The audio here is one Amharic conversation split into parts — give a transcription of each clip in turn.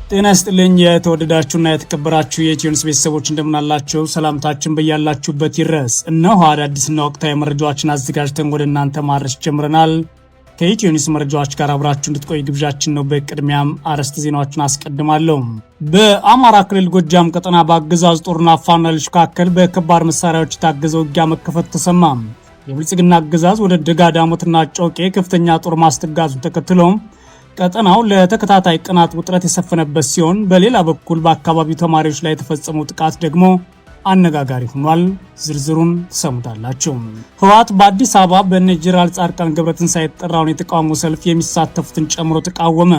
ጤና ይስጥልኝ የተወደዳችሁና የተከበራችሁ የኢትዮኒውስ ቤተሰቦች እንደምናላችሁ ሰላምታችን በያላችሁበት ይድረስ። እነሆ አዳዲስና ወቅታዊ መረጃዎችን አዘጋጅተን ወደ እናንተ ማድረስ ጀምረናል። ከኢትዮኒውስ መረጃዎች ጋር አብራችሁ እንድትቆዩ ግብዣችን ነው። በቅድሚያም አርዕስተ ዜናዎችን አስቀድማለሁ። በአማራ ክልል ጎጃም ቀጠና በአገዛዙ ጦርና ፋኖ ኃይሎች መካከል በከባድ መሳሪያዎች የታገዘ ውጊያ መከፈቱ ተሰማ። የብልጽግና አገዛዝ ወደ ደጋዳሞትና ጮቄ ከፍተኛ ጦር ማስጠጋቱን ተከትሎ ቀጠናው ለተከታታይ ቀናት ውጥረት የሰፈነበት ሲሆን በሌላ በኩል በአካባቢው ተማሪዎች ላይ የተፈጸመው ጥቃት ደግሞ አነጋጋሪ ሆኗል። ዝርዝሩን ትሰሙታላችሁ። ህወሓት በአዲስ አበባ በጄኔራል ጻድቃን ገብረትንሳኤ የተጠራውን የተቃውሞ ሰልፍ የሚሳተፉትን ጨምሮ ተቃወመ።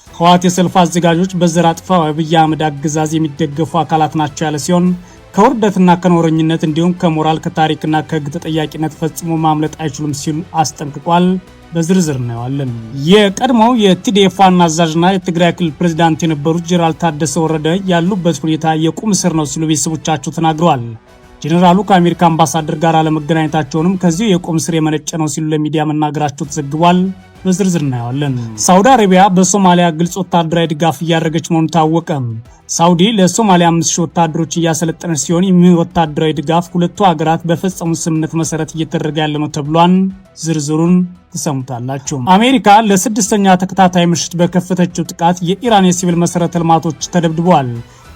ህወሓት የሰልፍ አዘጋጆች በዘር አጥፋው አብይ አህመድ አገዛዝ የሚደገፉ አካላት ናቸው ያለ ሲሆን ከውርደትና ከኖረኝነት እንዲሁም ከሞራል ከታሪክና ከህግ ተጠያቂነት ፈጽሞ ማምለጥ አይችሉም ሲሉ አስጠንቅቋል። በዝርዝር እናየዋለን። የቀድሞው የቲዲኤፍ ዋና አዛዥና የትግራይ ክልል ፕሬዝዳንት የነበሩት ጄኔራል ታደሰ ወረደ ያሉበት ሁኔታ የቁም እስር ነው ሲሉ ቤተሰቦቻቸው ተናግረዋል። ጄኔራሉ ከአሜሪካ አምባሳደር ጋር አለመገናኘታቸውንም ከዚሁ የቁም እስር የመነጨ ነው ሲሉ ለሚዲያ መናገራቸው ተዘግቧል። በዝርዝር እናየዋለን። ሳውዲ አረቢያ በሶማሊያ ግልጽ ወታደራዊ ድጋፍ እያደረገች መሆኑ ታወቀ። ሳውዲ ለሶማሊያ 5000 ወታደሮች እያሰለጠነች ሲሆን ይህ ወታደራዊ ድጋፍ ሁለቱ ሀገራት በፈጸሙት ስምምነት መሰረት እየተደረገ ያለ ነው ተብሏል። ዝርዝሩን ትሰሙታላችሁ። አሜሪካ ለስድስተኛ ተከታታይ ምሽት በከፈተችው ጥቃት የኢራን የሲቪል መሰረተ ልማቶች ተደብድበዋል።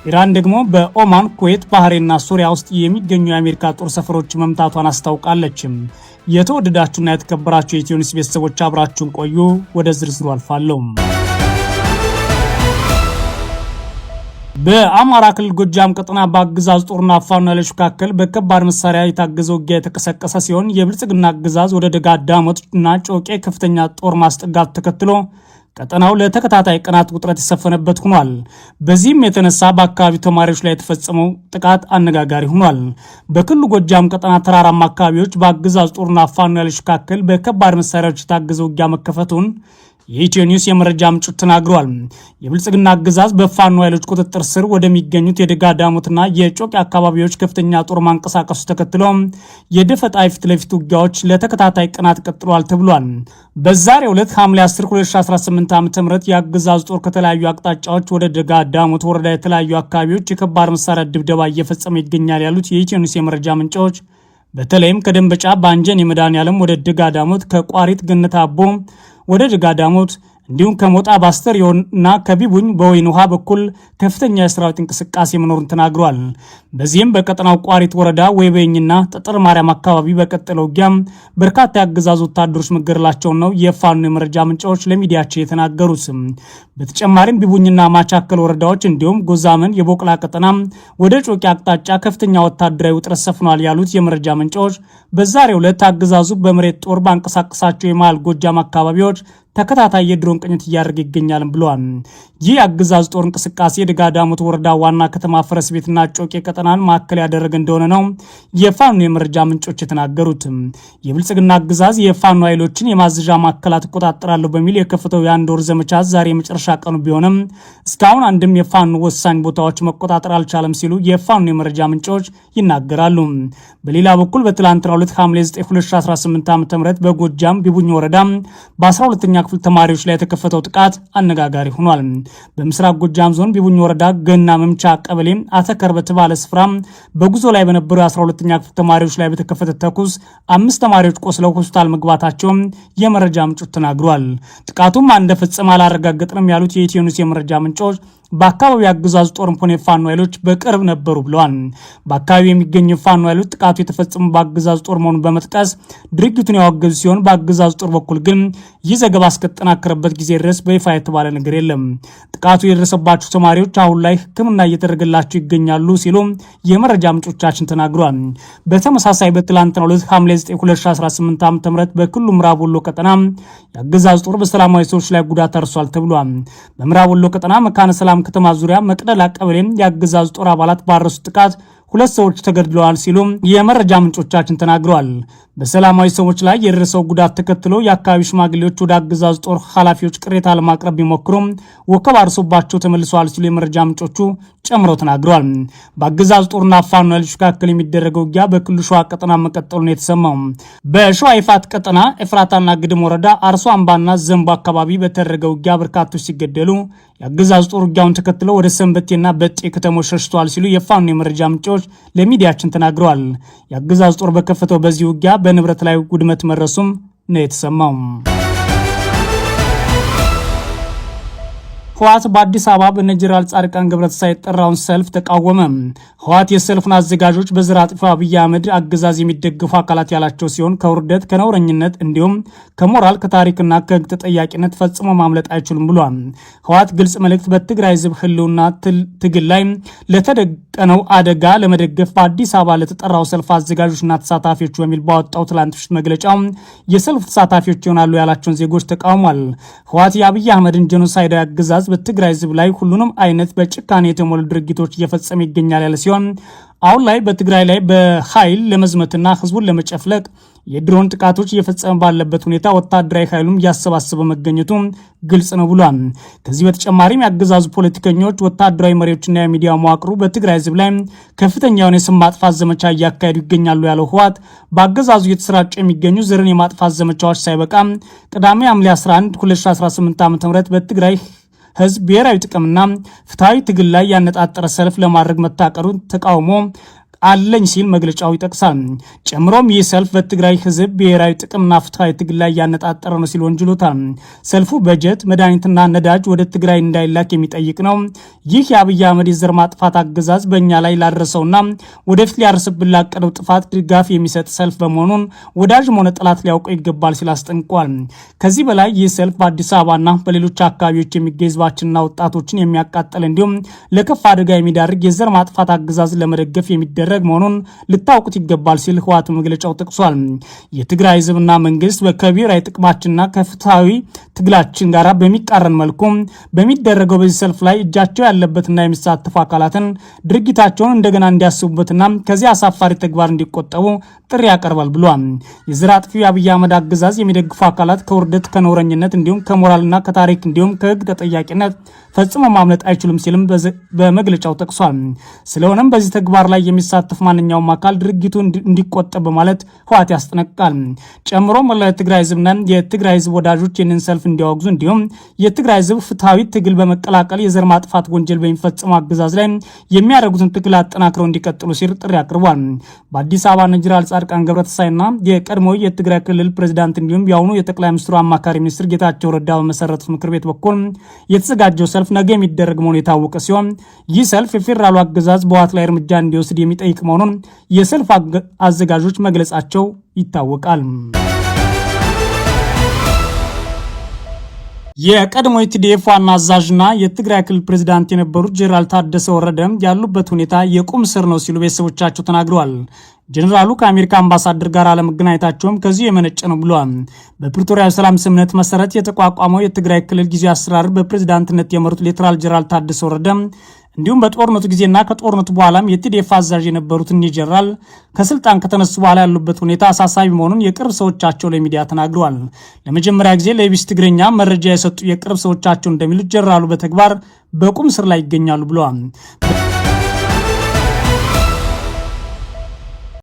ኢራን ደግሞ በኦማን፣ ኩዌት፣ ባህሬንና ሱሪያ ውስጥ የሚገኙ የአሜሪካ ጦር ሰፈሮች መምታቷን አስታውቃለች። የተወደዳችሁና የተከበራችሁ የኢትዮኒውስ ቤተሰቦች አብራችሁን ቆዩ። ወደ ዝርዝሩ አልፋለሁ። በአማራ ክልል ጎጃም ቀጠና በአገዛዙ ጦርና ፋኖ ኃይሎች መካከል በከባድ መሳሪያ የታገዘ ውጊያ የተቀሰቀሰ ሲሆን የብልጽግና አገዛዝ ወደ ደጋዳሞትና ጮቄ ከፍተኛ ጦር ማስጠጋት ተከትሎ ቀጠናው ለተከታታይ ቀናት ውጥረት የሰፈነበት ሆኗል። በዚህም የተነሳ በአካባቢው ተማሪዎች ላይ የተፈጸመው ጥቃት አነጋጋሪ ሆኗል። በክልሉ ጎጃም ቀጠና ተራራማ አካባቢዎች በአገዛዙ ጦርና ፋኖ ኃይሎች መካከል በከባድ መሳሪያዎች የታገዘ ውጊያ መከፈቱን የኢትዮኒውስ የመረጃ ምንጮች ተናግረዋል። የብልጽግና አገዛዝ በፋኖ ኃይሎች ቁጥጥር ስር ወደሚገኙት የደጋዳሞትና የጮቄ አካባቢዎች ከፍተኛ ጦር ማንቀሳቀሱ ተከትሎ የደፈጣ ፊት ለፊት ውጊያዎች ለተከታታይ ቀናት ቀጥለዋል ተብሏል። በዛሬው ዕለት ሐምሌ 10 2018 ዓ.ም የአገዛዝ ጦር ከተለያዩ አቅጣጫዎች ወደ ደጋዳሞት ወረዳ የተለያዩ አካባቢዎች የከባድ መሳሪያ ድብደባ እየፈጸመ ይገኛል ያሉት የኢትዮኒውስ የመረጃ ምንጮች በተለይም ከደንበጫ በአንጀን የመድኃኔዓለም ወደ ደጋዳሞት፣ ከቋሪት ገነት አቦ ወደ ደጋዳሞት እንዲሁም ከሞጣ ባስተርዮና ከቢቡኝ በወይን ውሃ በኩል ከፍተኛ የሰራዊት እንቅስቃሴ መኖሩን ተናግሯል። በዚህም በቀጠናው ቋሪት ወረዳ ወይበኝና ጠጠር ማርያም አካባቢ በቀጠለው ውጊያ በርካታ የአገዛዙ ወታደሮች መገደላቸውን ነው የፋኖ የመረጃ ምንጮች ለሚዲያቸው የተናገሩት። በተጨማሪም ቢቡኝና ማቻከል ወረዳዎች እንዲሁም ጎዛመን የቦቅላ ቀጠና ወደ ጮቄ አቅጣጫ ከፍተኛ ወታደራዊ ውጥረት ሰፍኗል ያሉት የመረጃ ምንጮች በዛሬው ዕለት አገዛዙ በመሬት ጦር ባንቀሳቀሳቸው የመሃል ጎጃም አካባቢዎች ተከታታይ የድሮን ቅኝት እያደረገ ይገኛል ብለዋል። ይህ አገዛዝ ጦር እንቅስቃሴ የደጋዳሞት ወረዳ ዋና ከተማ ፈረስ ቤትና ጮቄ ቀጠናን ማዕከል ያደረገ እንደሆነ ነው የፋኖ የመረጃ ምንጮች የተናገሩት። የብልጽግና አገዛዝ የፋኖ ኃይሎችን የማዘዣ ማዕከላት እቆጣጠራለሁ በሚል የከፈተው የአንድ ወር ዘመቻ ዛሬ የመጨረሻ ቀኑ ቢሆንም እስካሁን አንድም የፋኖ ወሳኝ ቦታዎች መቆጣጠር አልቻለም ሲሉ የፋኖ የመረጃ ምንጮች ይናገራሉ። በሌላ በኩል በትላንትናው ዕለት ሐምሌ 9 2018 ዓ.ም በጎጃም ቢቡኝ ወረዳ በ12ኛ ክፍል ተማሪዎች ላይ የተከፈተው ጥቃት አነጋጋሪ ሆኗል። በምስራቅ ጎጃም ዞን ቢቡኝ ወረዳ ገና መምቻ ቀበሌ አተከር በተባለ ስፍራ በጉዞ ላይ በነበሩ የ12ኛ ክፍል ተማሪዎች ላይ በተከፈተ ተኩስ 5 ተማሪዎች ቆስለው ሆስፒታል መግባታቸውን የመረጃ ምንጮች ተናግረዋል። ጥቃቱም እንደፈጸመ አላረጋገጥንም ያሉት የኢትዮኒውስ የመረጃ ምንጮች በአካባቢው አገዛዙ ጦርም ሆነ የፋኖ ኃይሎች በቅርብ ነበሩ ብለዋል። በአካባቢው የሚገኙ የፋኖ ኃይሎች ጥቃቱ የተፈጸመው በአገዛዙ ጦር መሆኑን በመጥቀስ ድርጊቱን ያወገዙ ሲሆን በአገዛዙ ጦር በኩል ግን ይህ ዘገባ እስከተጠናከረበት ጊዜ ድረስ በይፋ የተባለ ነገር የለም። ጥቃቱ የደረሰባቸው ተማሪዎች አሁን ላይ ሕክምና እየተደረገላቸው ይገኛሉ ሲሉ የመረጃ ምንጮቻችን ተናግረዋል። በተመሳሳይ በትላንትናው ዕለት ሐምሌ 9 2018 ዓ.ም በክልሉ ምዕራብ ወሎ ቀጠና የአገዛዙ ጦር በሰላማዊ ሰዎች ላይ ጉዳት አድርሷል ተብሏል። በምዕራብ ወሎ ቀጠና መካነ ሰላም ከተማ ዙሪያ መቅደላ ቀበሌ የአገዛዙ ጦር አባላት ባረሱት ጥቃት 2 ሰዎች ተገድለዋል ሲሉ የመረጃ ምንጮቻችን ተናግረዋል። በሰላማዊ ሰዎች ላይ የደረሰው ጉዳት ተከትሎ የአካባቢ ሽማግሌዎች ወደ አገዛዙ ጦር ኃላፊዎች ቅሬታ ለማቅረብ ቢሞክሩም ወከባ አርሶባቸው ተመልሰዋል ሲሉ የመረጃ ምንጮቹ ጨምረው ተናግረዋል። በአገዛዙ ጦርና ፋኖ ኃይሎች መካከል የሚደረገው ውጊያ በክልሉ ሸዋ ቀጠና መቀጠሉን የተሰማው በሸዋ ይፋት ቀጠና ኤፍራታና ግድም ወረዳ አርሶ አምባና ዘንቦ አካባቢ በተደረገ ውጊያ በርካቶች ሲገደሉ የአገዛዙ ጦር ውጊያውን ተከትለው ወደ ሰንበቴና በጤ ከተሞች ሸሽተዋል ሲሉ የፋኖ የመረጃ ምንጮች ለሚዲያችን ተናግረዋል። የአገዛዙ ጦር በከፈተው በዚህ ውጊያ በንብረት ላይ ውድመት መድረሱም ነው የተሰማው። ህወሓት በአዲስ አበባ በጀነራል ጻድቃን ገብረትንሳኤ የጠራውን ሰልፍ ተቃወመ። ህወሓት የሰልፉን አዘጋጆች በዘር አጥፊው አብይ አህመድ አገዛዝ የሚደግፉ አካላት ያላቸው ሲሆን ከውርደት ከነውረኝነት እንዲሁም ከሞራል ከታሪክና ከህግ ተጠያቂነት ፈጽሞ ማምለጥ አይችሉም ብሏል። ህወሓት ግልጽ መልእክት በትግራይ ህዝብ ህልውና ትግል ላይ ለተደቀነው አደጋ ለመደገፍ በአዲስ አበባ ለተጠራው ሰልፍ አዘጋጆችና ተሳታፊዎች በሚል ባወጣው ትላንት ምሽት መግለጫው የሰልፍ ተሳታፊዎች ይሆናሉ ያላቸውን ዜጎች ተቃውሟል። ህወሓት የአብይ አህመድን ጄኖሳይዳዊ አገዛዝ በትግራይ ህዝብ ላይ ሁሉንም አይነት በጭካኔ የተሞሉ ድርጊቶች እየፈጸመ ይገኛል ያለ ሲሆን አሁን ላይ በትግራይ ላይ በኃይል ለመዝመትና ህዝቡን ለመጨፍለቅ የድሮን ጥቃቶች እየፈጸመ ባለበት ሁኔታ ወታደራዊ ኃይሉም እያሰባሰበ መገኘቱ ግልጽ ነው ብሏል። ከዚህ በተጨማሪም ያገዛዙ ፖለቲከኞች፣ ወታደራዊ መሪዎችና የሚዲያ መዋቅሩ በትግራይ ህዝብ ላይ ከፍተኛ የሆነ የስም ማጥፋት ዘመቻ እያካሄዱ ይገኛሉ ያለው ህወሓት በአገዛዙ እየተሰራጩ የሚገኙ ዘርን የማጥፋት ዘመቻዎች ሳይበቃ ቅዳሜ ሐምሌ 11 2018 ዓ.ም በትግራይ ህዝብ ብሔራዊ ጥቅምና ፍትሐዊ ትግል ላይ ያነጣጠረ ሰልፍ ለማድረግ መታቀሩን ተቃውሞ አለኝ ሲል መግለጫው ይጠቅሳል። ጨምሮም ይህ ሰልፍ በትግራይ ህዝብ ብሔራዊ ጥቅምና ፍትሐዊ ትግል ላይ ያነጣጠረ ነው ሲል ወንጅሎታል። ሰልፉ በጀት፣ መድኃኒትና ነዳጅ ወደ ትግራይ እንዳይላክ የሚጠይቅ ነው። ይህ የአብይ አህመድ የዘር ማጥፋት አገዛዝ በእኛ ላይ ላደረሰውና ወደፊት ሊያርስብን ላቀደው ጥፋት ድጋፍ የሚሰጥ ሰልፍ በመሆኑን ወዳጅም ሆነ ጠላት ሊያውቀው ይገባል ሲል አስጠንቅቋል። ከዚህ በላይ ይህ ሰልፍ በአዲስ አበባና በሌሎች አካባቢዎች የሚገኝ ህዝባችንና ወጣቶችን የሚያቃጥል እንዲሁም ለከፍ አደጋ የሚዳርግ የዘር ማጥፋት አገዛዝ ለመደገፍ የሚደረግ መሆኑን ልታውቁት ይገባል ሲል ህወሓት መግለጫው ጠቅሷል። የትግራይ ህዝብና መንግስት በብሔራዊ ጥቅማችንና ከፍትሐዊ ትግላችን ጋር በሚቃረን መልኩ በሚደረገው በዚህ ሰልፍ ላይ እጃቸው ያለበትና የሚሳተፉ አካላትን ድርጊታቸውን እንደገና እንዲያስቡበትና ከዚህ አሳፋሪ ተግባር እንዲቆጠቡ ጥሪ ያቀርባል ብሏል። የዘር አጥፊው የአብይ አህመድ አገዛዝ የሚደግፉ አካላት ከውርደት ከነውረኝነት እንዲሁም ከሞራልና ከታሪክ እንዲሁም ከህግ ተጠያቂነት ፈጽሞ ማምለጥ አይችሉም ሲልም በመግለጫው ጠቅሷል። ስለሆነም በዚህ ተግባር ላይ የሚሳተፍ ማንኛውም አካል ድርጊቱ እንዲቆጠብ በማለት ህወሓት ያስጠነቅቃል። ጨምሮ መላው የትግራይ ህዝብና የትግራይ ህዝብ ወዳጆች ይህንን ሰልፍ እንዲያወግዙ እንዲሁም የትግራይ ህዝብ ፍትሐዊ ትግል በመቀላቀል የዘር ማጥፋት ወንጀል በሚፈጽሙ አገዛዝ ላይ የሚያደርጉትን ትግል አጠናክረው እንዲቀጥሉ ሲል ጥሪ አቅርቧል። በአዲስ አበባ ጀነራል ጻድቃን ገብረትንሳኤና የቀድሞ የትግራይ ክልል ፕሬዚዳንት እንዲሁም የአሁኑ የጠቅላይ ሚኒስትሩ አማካሪ ሚኒስትር ጌታቸው ረዳ በመሰረቱት ምክር ቤት በኩል የተዘጋጀው ሰልፍ ነገ የሚደረግ መሆኑ የታወቀ ሲሆን ይህ ሰልፍ የፌዴራሉ አገዛዝ በህወሓት ላይ እርምጃ እንዲወስድ የሚጠይቅ መሆኑን የሰልፍ አዘጋጆች መግለጻቸው ይታወቃል። የቀድሞ የቲዲኤፍ ዋና አዛዥና የትግራይ ክልል ፕሬዚዳንት የነበሩት ጀነራል ታደሰ ወረደ ያሉበት ሁኔታ የቁም ስር ነው ሲሉ ቤተሰቦቻቸው ተናግረዋል። ጀነራሉ ከአሜሪካ አምባሳደር ጋር አለመገናኘታቸውም ከዚህ የመነጨ ነው ብሏል። በፕሪቶሪያ ሰላም ስምምነት መሰረት የተቋቋመው የትግራይ ክልል ጊዜያዊ አስተዳደር በፕሬዚዳንትነት የመሩት ሌተናል ጀነራል ታደሰ ወረደ እንዲሁም በጦርነቱ ጊዜና ከጦርነቱ በኋላም የቲዲኤፍ አዛዥ የነበሩትን ጀነራል ከስልጣን ከተነሱ በኋላ ያሉበት ሁኔታ አሳሳቢ መሆኑን የቅርብ ሰዎቻቸው ለሚዲያ ተናግረዋል። ለመጀመሪያ ጊዜ ለኢቢሲ ትግርኛ መረጃ የሰጡ የቅርብ ሰዎቻቸው እንደሚሉት ጀነራሉ በተግባር በቁም ስር ላይ ይገኛሉ ብለዋል።